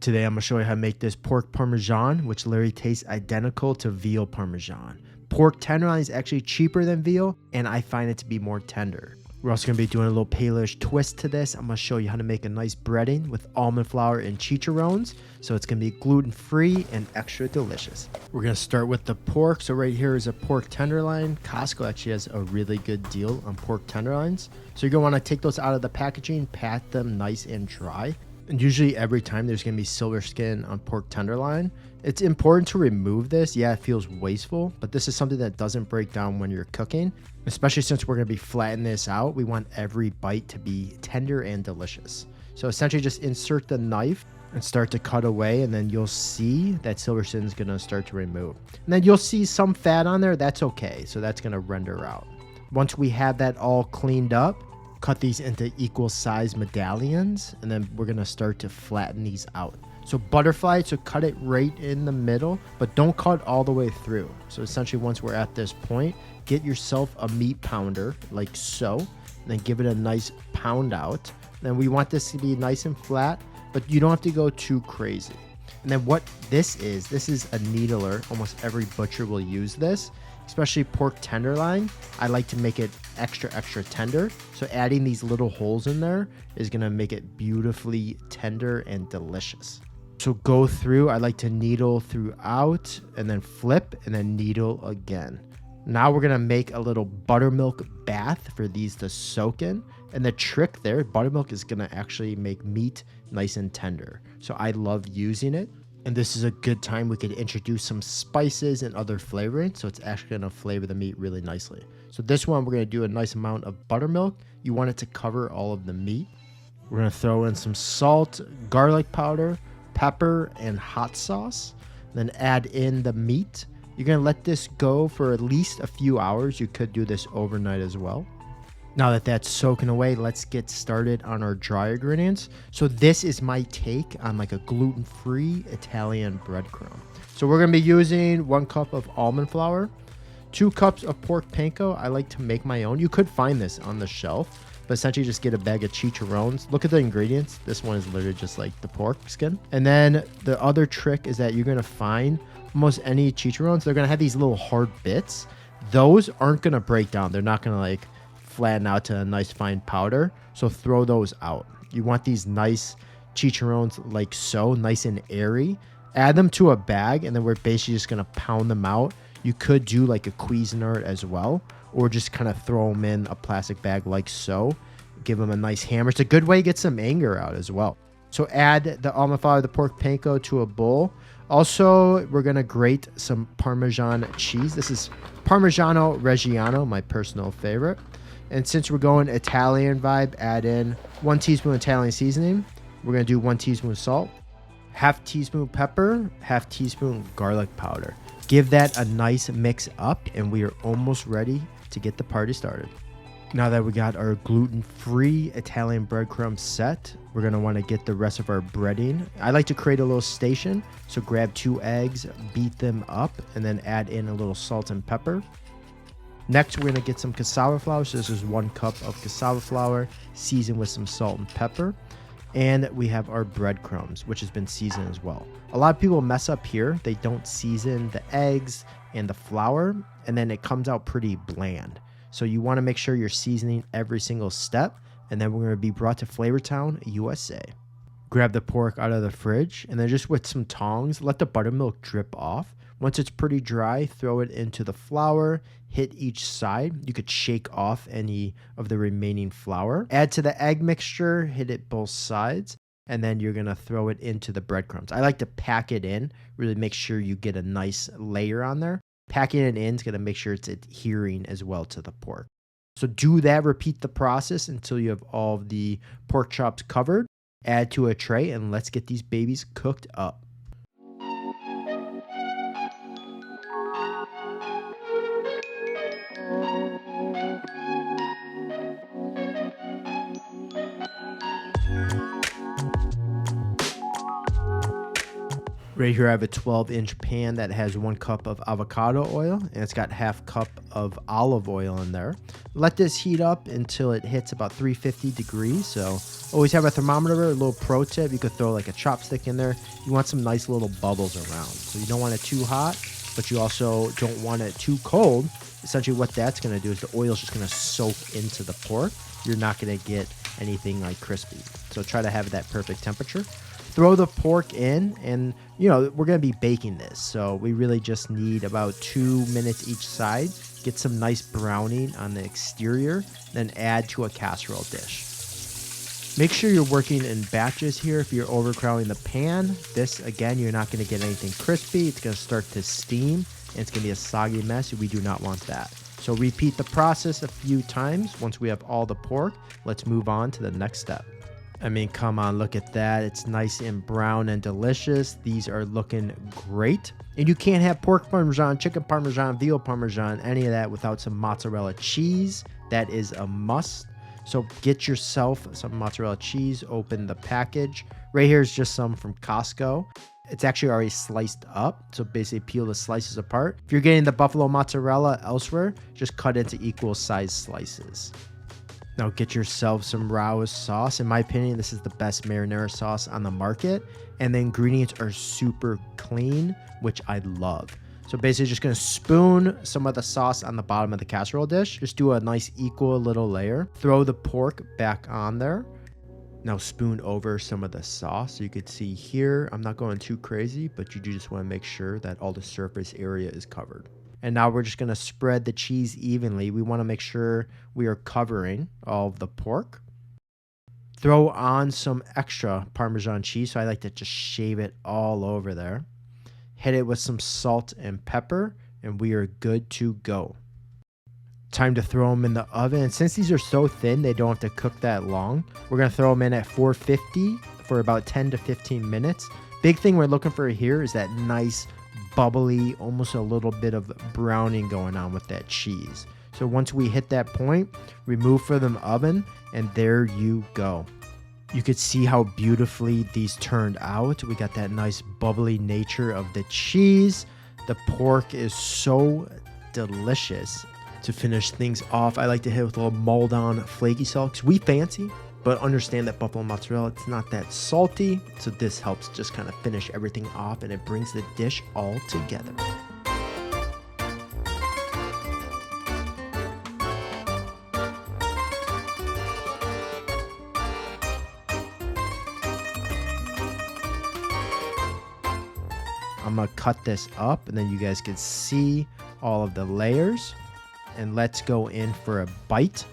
Today I'm going to show you how to make this pork parmesan, which literally tastes identical to veal parmesan. Pork tenderloin is actually cheaper than veal, and I find it to be more tender. We're also going to be doing a little Paleoish twist to this. I'm going to show you how to make a nice breading with almond flour and chicharrones. So it's going to be gluten-free and extra delicious. We're going to start with the pork. So right here is a pork tenderloin. Costco actually has a really good deal on pork tenderloins. So you're going to want to take those out of the packaging, pat them nice and dry. And usually every time there's going to be silver skin on pork tenderloin. It's important to remove this. Yeah, it feels wasteful, but this is something that doesn't break down when you're cooking. Especially since we're going to be flattening this out, we want every bite to be tender and delicious. So essentially just insert the knife and start to cut away, and then you'll see that silver skin is going to start to remove. And then you'll see some fat on there. That's okay. So that's going to render out. Once we have that all cleaned up, cut these into equal size medallions, and then we're going to start to flatten these out. So butterfly, so cut it right in the middle, but don't cut all the way through. So essentially once we're at this point, get yourself a meat pounder like so, and then give it a nice pound out. Then we want this to be nice and flat, but you don't have to go too crazy. And then what this is a needler. Almost every butcher will use this, especially pork tenderloin. I like to make it extra tender. So adding these little holes in there is gonna make it beautifully tender and delicious. So go through, I like to needle throughout and then flip and then needle again. Now we're gonna make a little buttermilk bath for these to soak in. And the trick there, buttermilk is gonna actually make meat nice and tender. So I love using it. And this is a good time we could introduce some spices and other flavoring. So it's actually gonna flavor the meat really nicely. So this one, we're gonna do a nice amount of buttermilk. You want it to cover all of the meat. We're gonna throw in some salt, garlic powder, pepper, and hot sauce. Then add in the meat. You're gonna let this go for at least a few hours. You could do this overnight as well. Now that that's soaking away, let's get started on our dry ingredients. So this is my take on like a gluten-free Italian breadcrumb. So we're gonna be using 1 cup of almond flour, 2 cups of pork panko. I like to make my own. You could find this on the shelf, but essentially just get a bag of chicharrones. Look at the ingredients. This one is literally just like the pork skin. And then the other trick is that you're gonna find almost any chicharrones, they're gonna have these little hard bits. Those aren't gonna break down. They're not gonna like flatten out to a nice fine powder. So throw those out. You want these nice chicharrones like so, nice and airy. Add them to a bag, and then we're basically just gonna pound them out. You could do like a Cuisinart as well, or just kind of throw them in a plastic bag like so. Give them a nice hammer. It's a good way to get some anger out as well. So add the almond flour, the pork panko to a bowl. Also, we're gonna grate some Parmesan cheese. This is Parmigiano Reggiano, my personal favorite. And since we're going Italian vibe, add in 1 teaspoon Italian seasoning. We're gonna do 1 teaspoon salt, half teaspoon pepper, half teaspoon garlic powder. Give that a nice mix up, and we are almost ready to get the party started. Now that we got our gluten-free Italian breadcrumb set, we're gonna wanna get the rest of our breading. I like to create a little station, so grab 2 eggs, beat them up, and then add in a little salt and pepper. Next, we're gonna get some cassava flour. So this is 1 cup of cassava flour, seasoned with some salt and pepper. And we have our breadcrumbs, which has been seasoned as well. A lot of people mess up here. They don't season the eggs and the flour, and then it comes out pretty bland. So you wanna make sure you're seasoning every single step, and then we're gonna be brought to Flavortown, USA. Grab the pork out of the fridge, and then just with some tongs, let the buttermilk drip off. Once it's pretty dry, throw it into the flour, hit each side. You could shake off any of the remaining flour. Add to the egg mixture, hit it both sides, and then you're gonna throw it into the breadcrumbs. I like to pack it in, really make sure you get a nice layer on there. Packing it in is gonna make sure it's adhering as well to the pork. So do that, repeat the process until you have all of the pork chops covered. Add to a tray, and let's get these babies cooked up. Right here I have a 12-inch pan that has 1 cup of avocado oil, and it's got ½ cup of olive oil in there. Let this heat up until it hits about 350 degrees. So always have a thermometer. A little pro tip, you could throw like a chopstick in there. You want some nice little bubbles around. So you don't want it too hot, but you also don't want it too cold. Essentially what that's going to do is the oil is just going to soak into the pork. You're not going to get anything like crispy. So try to have that perfect temperature. Throw the pork in, and you know we're going to be baking this, so we really just need about 2 minutes each side. Get some nice browning on the exterior, then add to a casserole dish. Make sure you're working in batches here. If you're overcrowding the pan, this again, you're not going to get anything crispy. It's going to start to steam, and it's going to be a soggy mess. We do not want that. So repeat the process a few times. Once we have all the pork, let's move on to the next step. I mean, come on, look at that. It's nice and brown and delicious. These are looking great. And you can't have pork parmesan, chicken parmesan, veal parmesan, any of that without some mozzarella cheese. That is a must. So get yourself some mozzarella cheese, open the package. Right here is just some from Costco. It's actually already sliced up, so basically peel the slices apart. If you're getting the buffalo mozzarella elsewhere, just cut into equal size slices. Now get yourself some Rao's sauce. In my opinion, this is the best marinara sauce on the market. And the ingredients are super clean, which I love. So basically just gonna spoon some of the sauce on the bottom of the casserole dish. Just do a nice equal little layer. Throw the pork back on there. Now spoon over some of the sauce. So you could see here, I'm not going too crazy, but you do just wanna make sure that all the surface area is covered. And now we're just going to spread the cheese evenly. We want to make sure we are covering all of the pork. Throw on some extra Parmesan cheese. So I like to just shave it all over there. Hit it with some salt and pepper, and we are good to go. Time to throw them in the oven. And since these are so thin, they don't have to cook that long. We're going to throw them in at 450 for about 10 to 15 minutes. Big thing we're looking for here is that nice bubbly, almost a little bit of browning going on with that cheese. So once we hit that point, remove from the oven, and there you go. You could see how beautifully these turned out. We got that nice bubbly nature of the cheese. The pork is so delicious. To finish things off, I like to hit with a little Maldon flaky salt because we fancy, but understand that buffalo mozzarella, it's not that salty. So this helps just kind of finish everything off, and it brings the dish all together. I'm gonna cut this up, and then you guys can see all of the layers. And let's go in for a bite.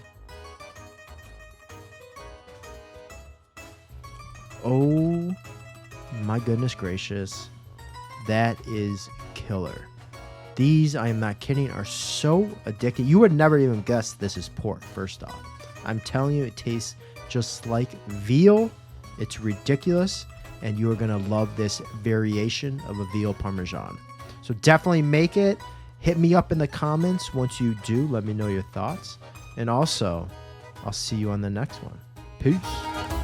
Oh my goodness gracious. That is killer. These, I am not kidding, are so addictive. You would never even guess this is pork, first off. I'm telling you, it tastes just like veal. It's ridiculous. And you are going to love this variation of a veal parmesan. So definitely make it. Hit me up in the comments once you do. Let me know your thoughts. And also, I'll see you on the next one. Peace.